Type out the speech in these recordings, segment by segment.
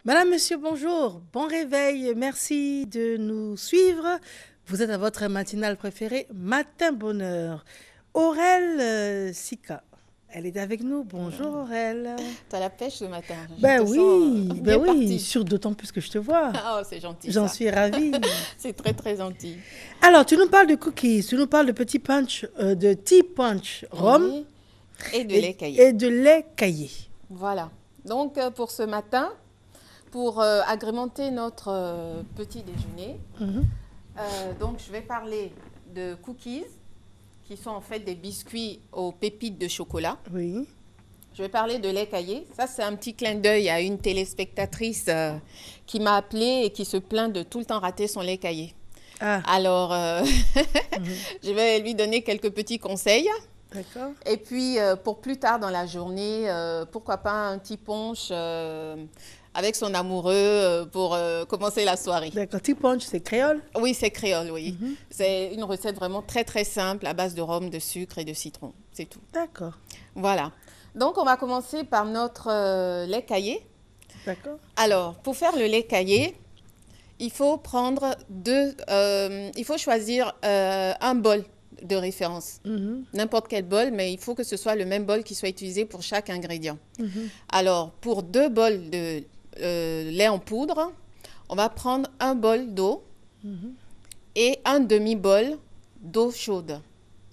Madame, monsieur, bonjour. Bon réveil. Merci de nous suivre. Vous êtes à votre matinale préférée, Matin Bonheur. Aurel Sika. Elle est avec nous. Bonjour Aurel. T'as la pêche ce matin. Je Ben te sens oui, bien partie. d'autant plus que je te vois. Oh, c'est gentil J'en ça. suis ravie. C'est très très gentil. Alors, tu nous parles de cookies, tu nous parles de petit punch, de tea punch rhum Oui. Et de lait caillé. et de lait caillé. Voilà. Donc pour ce matin, pour agrémenter notre petit déjeuner, donc je vais parler de cookies, qui sont en fait des biscuits aux pépites de chocolat. Oui. Je vais parler de lait caillé. Ça, c'est un petit clin d'œil à une téléspectatrice qui m'a appelée et qui se plaint de tout le temps rater son lait caillé. Ah, Alors, je vais lui donner quelques petits conseils. d'accord. Et puis, pour plus tard dans la journée, pourquoi pas un petit punch avec son amoureux pour commencer la soirée. D'accord. Tea punch, c'est créole? Oui, c'est créole, oui. C'est une recette vraiment très, très simple à base de rhum, de sucre et de citron. C'est tout. D'accord. Voilà. Donc, on va commencer par notre lait caillé. D'accord. Alors, pour faire le lait caillé, il faut prendre il faut choisir un bol de référence. N'importe quel bol, mais il faut que ce soit le même bol qui soit utilisé pour chaque ingrédient. Alors, pour 2 bols de lait en poudre, on va prendre un bol d'eau et un demi-bol d'eau chaude.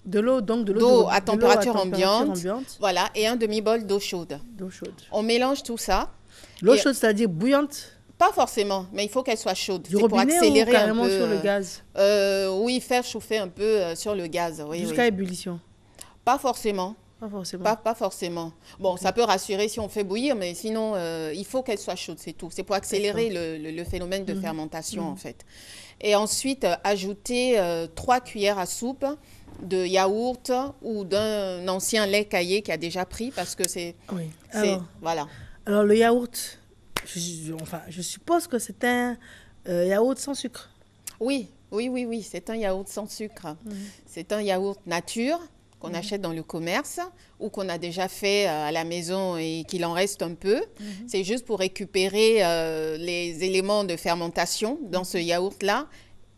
De l'eau, donc de l'eau D'eau de- à de l'eau température ambiante. ambiante. Voilà, et un demi-bol d'eau chaude. D'eau chaude. On mélange tout ça. L'eau Et- chaude, c'est-à-dire bouillante, Pas forcément, mais il faut qu'elle soit chaude. du C'est pour robinet ou accélérer un carrément peu. sur le gaz, Oui, faire chauffer un peu sur le gaz. Oui, jusqu'à oui. ébullition? Pas forcément. Pas forcément. Pas forcément. Bon, ça peut rassurer si on fait bouillir, mais sinon, il faut qu'elle soit chaude, c'est tout. C'est pour accélérer le phénomène de fermentation, en fait. Et ensuite, ajouter 3 cuillères à soupe de yaourt ou d'un ancien lait caillé qui a déjà pris, parce que Oui. Alors, voilà. le yaourt, je suppose que c'est un yaourt sans sucre. Oui, c'est un yaourt sans sucre. C'est un yaourt nature qu'on achète dans le commerce ou qu'on a déjà fait à la maison et qu'il en reste un peu. C'est juste pour récupérer les éléments de fermentation dans ce yaourt-là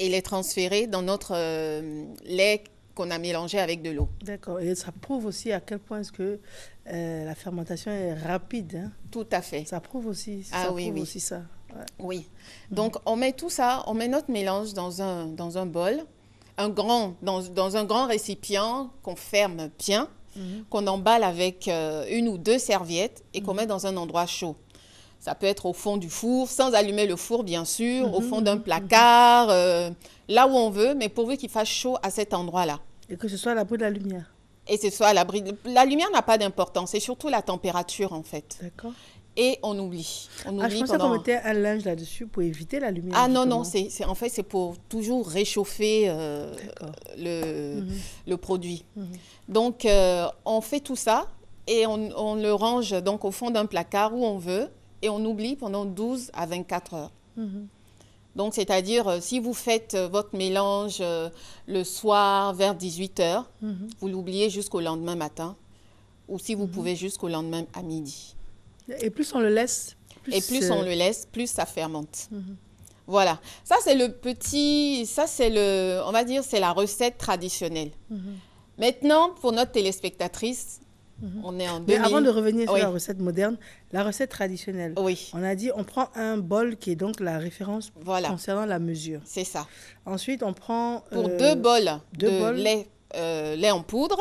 et les transférer dans notre lait qu'on a mélangé avec de l'eau. D'accord. Et ça prouve aussi à quel point est-ce que la fermentation est rapide, hein. Tout à fait. Ça prouve aussi, Ah oui, oui. aussi ça. Ouais. Oui. Donc, on met tout ça, on met notre mélange dans un bol, dans un grand récipient qu'on ferme bien, qu'on emballe avec 1 ou 2 serviettes et qu'on met dans un endroit chaud. Ça peut être au fond du four, sans allumer le four, bien sûr, au fond d'un placard, là où on veut, mais pourvu qu'il fasse chaud à cet endroit-là. Et que ce soit à l'abri de la lumière. Et c'est soit à l'abri. La lumière n'a pas d'importance, c'est surtout la température, en fait. D'accord. Et on oublie. On Ah, je oublie pensais qu'on pendant... mettait un linge là-dessus pour éviter la lumière. Ah non, non, justement. en fait, c'est pour toujours réchauffer D'accord. le produit. Donc, on fait tout ça et on le range donc au fond d'un placard où on veut et on oublie pendant 12 à 24 heures. Donc, c'est-à-dire, si vous faites votre mélange le soir vers 18 heures, vous l'oubliez jusqu'au lendemain matin ou si vous pouvez jusqu'au lendemain à midi. Et plus on le laisse, Et plus on le laisse, plus ça fermente. Voilà. Ça, c'est on va dire, c'est la recette traditionnelle. Maintenant, pour notre téléspectatrice, on est en 2000. Mais avant de revenir sur Oui. la recette moderne, la recette traditionnelle, Oui, on a dit on prend un bol qui est donc la référence voilà, concernant la mesure. c'est ça. Ensuite, on prend... Pour 2 bols deux de bols. lait en poudre,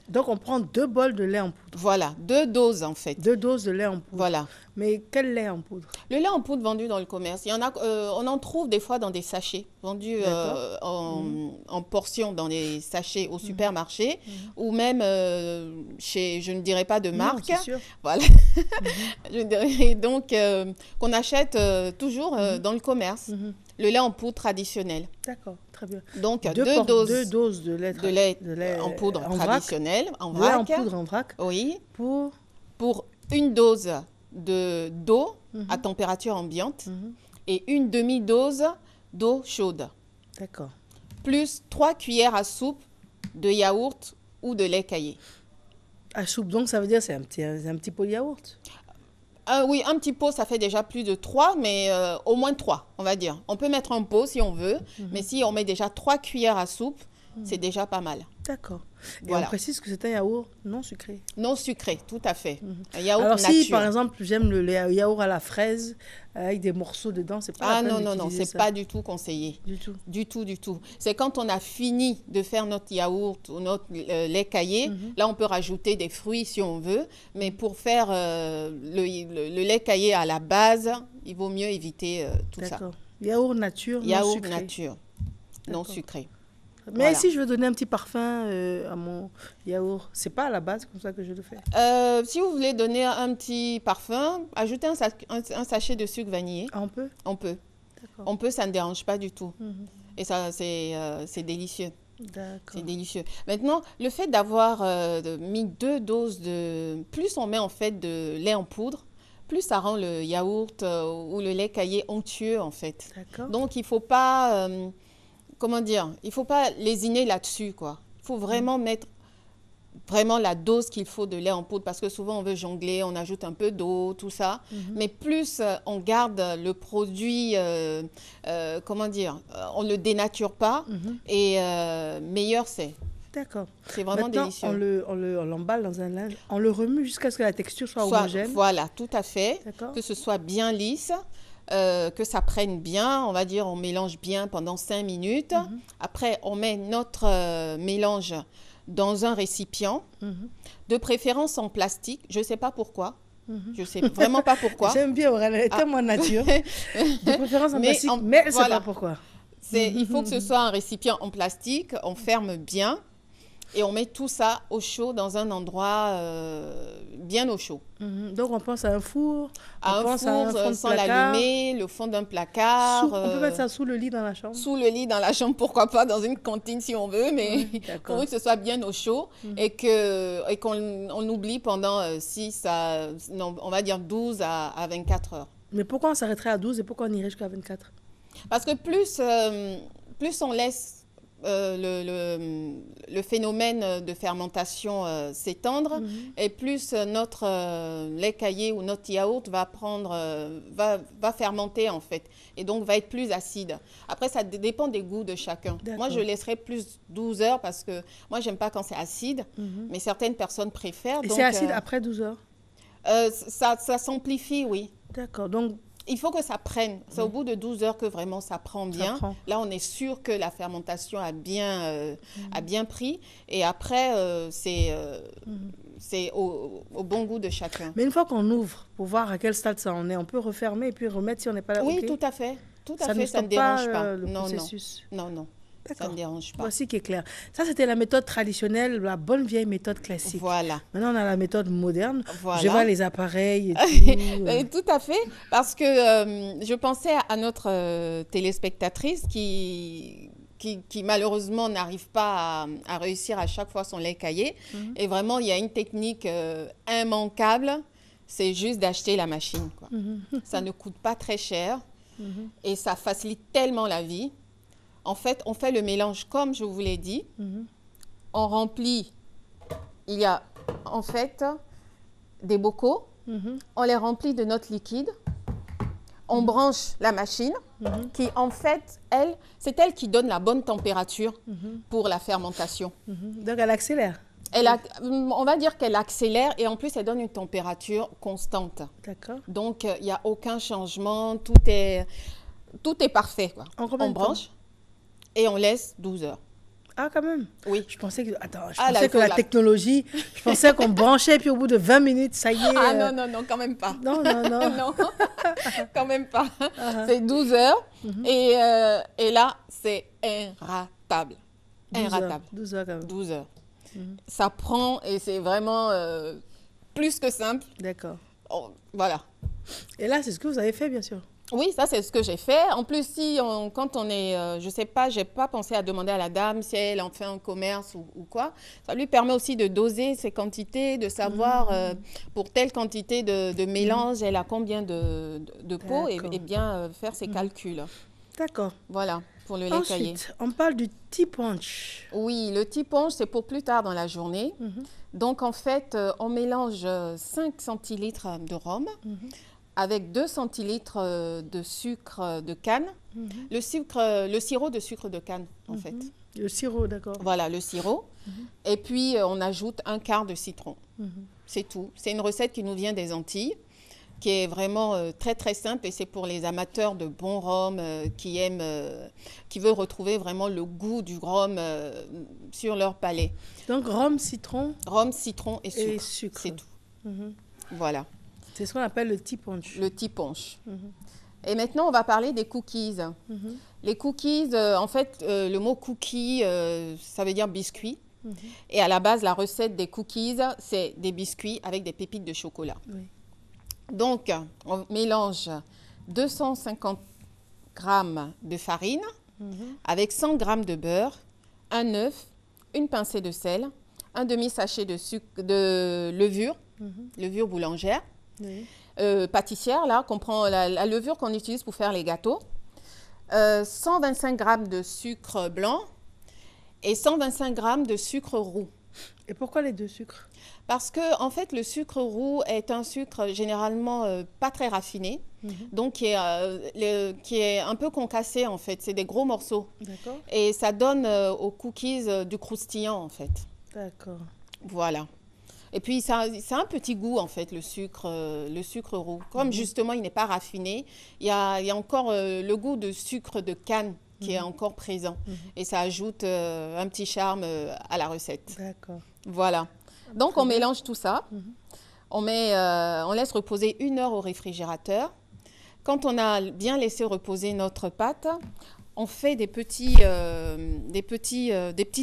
Donc, on prend 2 bols de lait en poudre. voilà, 2 doses en fait. 2 doses de lait en poudre. Voilà. Mais quel lait en poudre? Le lait en poudre vendu dans le commerce, il y en a, on en trouve des fois dans des sachets, vendus en portions dans des sachets au supermarché, ou même chez, je ne dirais pas de Non, marque, c'est sûr. voilà, je dirais donc qu'on achète toujours dans le commerce, le lait en poudre traditionnel. D'accord, très bien. Donc 2 2 doses doses de lait, de lait en poudre en vrac. traditionnel, en De lait en vrac, poudre en vrac oui, pour... pour 1 dose d'eau à température ambiante et 1 demi-dose d'eau chaude, D'accord. plus 3 cuillères à soupe de yaourt ou de lait caillé. À soupe, donc ça veut dire c'est un petit pot de yaourt. Oui, un petit pot, ça fait déjà plus de 3, mais au moins 3, on va dire. On peut mettre un pot si on veut, mais si on met déjà 3 cuillères à soupe, c'est déjà pas mal. D'accord. Et Voilà. on précise que c'est un yaourt non sucré. Non sucré, tout à fait. Un yaourt Alors nature. si, par exemple, j'aime le yaourt à la fraise avec des morceaux dedans, c'est pas la peine non, d'utiliser c'est ça. pas du tout conseillé. Du tout. Du tout. C'est quand on a fini de faire notre yaourt ou notre lait caillé, là on peut rajouter des fruits si on veut, mais pour faire le lait caillé à la base, il vaut mieux éviter tout ça. D'accord. Yaourt nature, non Yaourt sucré. nature, non sucré. Mais Voilà. si je veux donner un petit parfum à mon yaourt, c'est pas à la base comme ça que je le fais. Si vous voulez donner un petit parfum, ajoutez un sachet de sucre vanillé. Ah, on peut? On peut. D'accord. On peut, ça ne dérange pas du tout. Et ça, c'est délicieux. D'accord. C'est délicieux. Maintenant, le fait d'avoir mis 2 doses de... Plus on met en fait de lait en poudre, plus ça rend le yaourt ou le lait caillé onctueux en fait. D'accord. Donc, il ne faut pas... comment dire? Il ne faut pas lésiner là-dessus, quoi. Il faut vraiment mettre vraiment la dose qu'il faut de lait en poudre parce que souvent on veut jongler, on ajoute un peu d'eau, tout ça. Mais plus on garde le produit, comment dire, on ne le dénature pas et meilleur c'est. D'accord. C'est vraiment Maintenant, délicieux. on l'emballe dans un linge, on le remue jusqu'à ce que la texture soit homogène. Voilà, tout à fait. D'accord. Que ce soit bien lisse. Que ça prenne bien, on va dire, on mélange bien pendant 5 minutes. Après, on met notre mélange dans un récipient, de préférence en plastique. Je ne sais pas pourquoi. Je ne sais vraiment pas pourquoi. J'aime bien, elle est tellement nature. De préférence en plastique, mais elle ne sait pas pourquoi. Il faut que ce soit un récipient en plastique, on ferme bien. Et on met tout ça au chaud dans un endroit bien au chaud. Donc on pense à un four, à un four sans l'allumer, le fond d'un placard. On peut mettre ça sous le lit dans la chambre. Sous le lit dans la chambre, pourquoi pas, dans une cantine si on veut, mais pour que ce soit bien au chaud et qu'on oublie pendant on va dire 12 à 24 heures. Mais pourquoi on s'arrêterait à 12 et pourquoi on irait jusqu'à 24? Parce que plus on laisse le phénomène de fermentation s'étendre et plus notre lait caillé ou notre yaourt va fermenter en fait et donc va être plus acide. Après, ça dépend des goûts de chacun. Moi, je laisserai plus 12 heures parce que moi, j'aime pas quand c'est acide, mais certaines personnes préfèrent. Et c'est acide après 12 heures? Ça s'amplifie, oui. D'accord, donc... Il faut que ça prenne. C'est au bout de 12 heures que vraiment ça prend bien. Là, on est sûr que la fermentation a bien pris. Et après, c'est au bon goût de chacun. Mais une fois qu'on ouvre, pour voir à quel stade ça en est, on peut refermer et puis remettre si on n'est pas là. Oui, okay. Tout à fait. Ça ne dérange pas le processus. Non. Ça ne dérange pas. Voici qui est clair. Ça, c'était la méthode traditionnelle, la bonne vieille méthode classique. Voilà. Maintenant, on a la méthode moderne. Voilà. Je vois les appareils et tout. Tout à fait. Parce que je pensais à notre téléspectatrice qui malheureusement n'arrive pas à réussir à chaque fois son lait caillé. Et vraiment, il y a une technique immanquable. C'est juste d'acheter la machine, quoi. Ça ne coûte pas très cher et ça facilite tellement la vie. En fait, on fait le mélange comme je vous l'ai dit. On remplit, il y a en fait des bocaux. On les remplit de notre liquide. On branche la machine qui, en fait, c'est elle qui donne la bonne température pour la fermentation. Donc, elle accélère. On va dire qu'elle accélère et en plus, elle donne une température constante. D'accord. Donc, il n'y a aucun changement. Tout est parfait, quoi. On branche. Et on laisse 12 heures. Ah, quand même? Oui. Je pensais que la technologie, je pensais qu'on branchait, puis au bout de 20 minutes, ça y est. Ah non, quand même pas. Non. Non, quand même pas. C'est 12 heures. Et là, c'est inratable. 12 heures quand même. 12 heures. Ça prend et c'est vraiment plus que simple. D'accord. Voilà. Et là, c'est ce que vous avez fait, bien sûr. Oui, ça, c'est ce que j'ai fait. En plus, quand on est, je sais pas, j'ai pas pensé à demander à la dame si elle en fait un commerce ou quoi. Ça lui permet aussi de doser ses quantités, de savoir pour telle quantité de mélange, elle a combien de pots et bien faire ses calculs. D'accord. Voilà, pour le lait caillé. Ensuite, on parle du tea punch. Oui, le tea punch, c'est pour plus tard dans la journée. Donc, en fait, on mélange 5 centilitres de rhum avec 2 centilitres de sucre de canne. Le sirop de sucre de canne, en fait. Le sirop, d'accord. Voilà, le sirop. Et puis, on ajoute un quart de citron. C'est tout. C'est une recette qui nous vient des Antilles, qui est vraiment très, très simple. Et c'est pour les amateurs de bon rhum qui veulent retrouver vraiment le goût du rhum sur leur palais. Donc, rhum, citron. Rhum, citron et sucre. C'est tout. Voilà. C'est ce qu'on appelle le tea punch. Le tea punch. Et maintenant, on va parler des cookies. Les cookies, en fait, le mot cookie, ça veut dire biscuit. Et à la base, la recette des cookies, c'est des biscuits avec des pépites de chocolat. Oui. Donc, on mélange 250 g de farine avec 100 g de beurre, un œuf, une pincée de sel, un demi-sachet de levure, levure boulangère, pâtissière, là, qu'on prend la levure qu'on utilise pour faire les gâteaux, 125 g de sucre blanc et 125 g de sucre roux. Et pourquoi les 2 sucres? Parce que, en fait, le sucre roux est un sucre généralement pas très raffiné, donc qui est un peu concassé, en fait. C'est des gros morceaux. D'accord. Et ça donne aux cookies du croustillant, en fait. D'accord. Voilà. Et puis, ça a un petit goût, en fait, le sucre roux. Comme, justement, il n'est pas raffiné, il y a encore le goût de sucre de canne qui est encore présent. Et ça ajoute un petit charme à la recette. D'accord. Voilà. Donc, on mélange tout ça. On laisse reposer 1 heure au réfrigérateur. Quand on a bien laissé reposer notre pâte, on fait des petites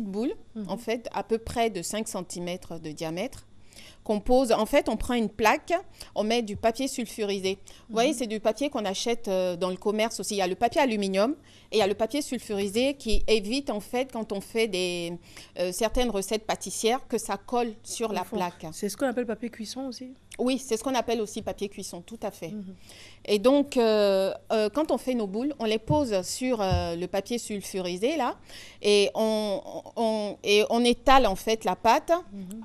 boules, en fait, à peu près de 5 cm de diamètre. Qu'on pose, en fait, on prend une plaque, on met du papier sulfurisé. Vous voyez, c'est du papier qu'on achète dans le commerce aussi. Il y a le papier aluminium et il y a le papier sulfurisé qui évite, en fait, quand on fait certaines recettes pâtissières, que ça colle sur la plaque. C'est ce qu'on appelle papier cuisson aussi? Oui, c'est ce qu'on appelle aussi papier cuisson, tout à fait. Et donc, quand on fait nos boules, on les pose sur le papier sulfurisé, là, et on étale, en fait, la pâte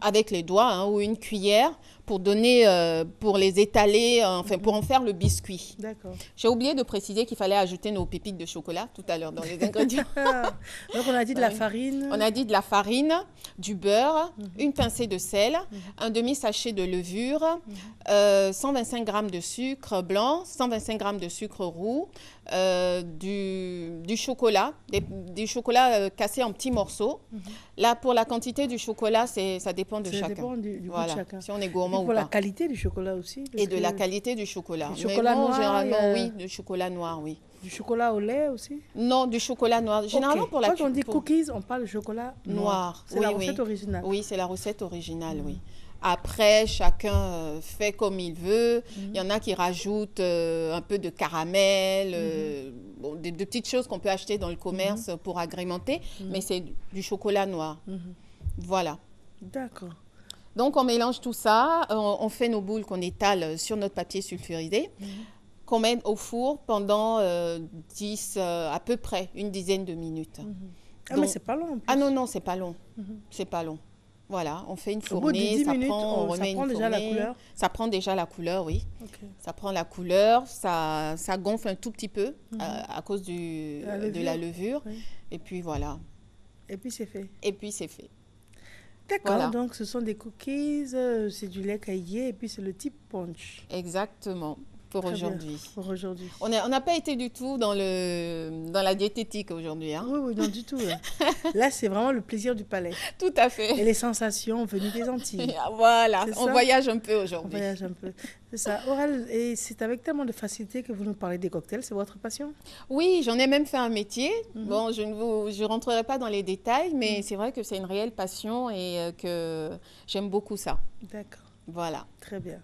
avec les doigts ou une cuillère pour les étaler, pour en faire le biscuit. D'accord. J'ai oublié de préciser qu'il fallait ajouter nos pépites de chocolat tout à l'heure dans les ingrédients. Donc, on a dit de la farine. On a dit de la farine, du beurre, une pincée de sel, un demi-sachet de levure, 125 g de sucre blanc, 125 g de sucre roux, du chocolat, du chocolat cassé en petits morceaux. Là, pour la quantité du chocolat, ça dépend de chacun. Ça dépend du goût de chacun. Si on est gourmand ou pas. Pour la qualité du chocolat aussi. Et de la qualité du chocolat. Du chocolat noir, généralement, oui, du chocolat noir, oui. Du chocolat au lait aussi? Non, du chocolat noir. Généralement, pour la Quand on dit cookies, on parle de chocolat noir. C'est la recette originale. Oui, c'est la recette originale, oui. Après, chacun fait comme il veut. Il y en a qui rajoutent un peu de caramel, de petites choses qu'on peut acheter dans le commerce pour agrémenter, mais c'est du chocolat noir. Voilà. D'accord. Donc, on mélange tout ça. On fait nos boules qu'on étale sur notre papier sulfurisé, qu'on met au four pendant à peu près une dizaine de minutes. Ah, donc, mais c'est pas long en plus. Ah non, c'est pas long. C'est pas long. Voilà, on fait une fournée, ça prend déjà la couleur. Ça prend déjà la couleur, oui. Okay. Ça prend la couleur, ça gonfle un tout petit peu à cause de la levure. Oui. Et puis voilà. Et puis c'est fait. D'accord, voilà. Donc ce sont des cookies, c'est du lait caillé et puis c'est le tea punch. Exactement. Pour aujourd'hui. On n'a pas été du tout dans la diététique aujourd'hui. Hein. Oui, non, du tout. Là, c'est vraiment le plaisir du palais. Tout à fait. Et les sensations venues des Antilles. Voilà, on voyage un peu aujourd'hui. On voyage un peu. C'est ça. Aurel, et c'est avec tellement de facilité que vous nous parlez des cocktails, c'est votre passion? Oui, j'en ai même fait un métier. Bon, je ne rentrerai pas dans les détails, mais c'est vrai que c'est une réelle passion et que j'aime beaucoup ça. D'accord. Voilà. Très bien.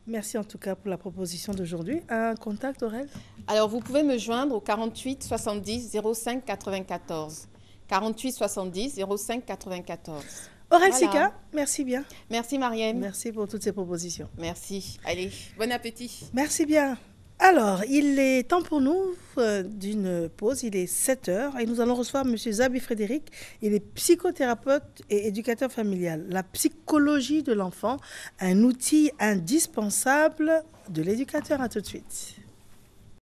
Merci en tout cas pour la proposition d'aujourd'hui. Un contact, Aurel? Alors, vous pouvez me joindre au 48 70 05 94. 48 70 05 94. Aurel Sika, merci bien. Merci Marième. Merci pour toutes ces propositions. Merci. Allez, bon appétit. Merci bien. Alors, il est temps pour nous d'une pause. Il est 7 heures et nous allons recevoir M. Zabi Frédéric. Il est psychothérapeute et éducateur familial. La psychologie de l'enfant, un outil indispensable de l'éducateur. À tout de suite.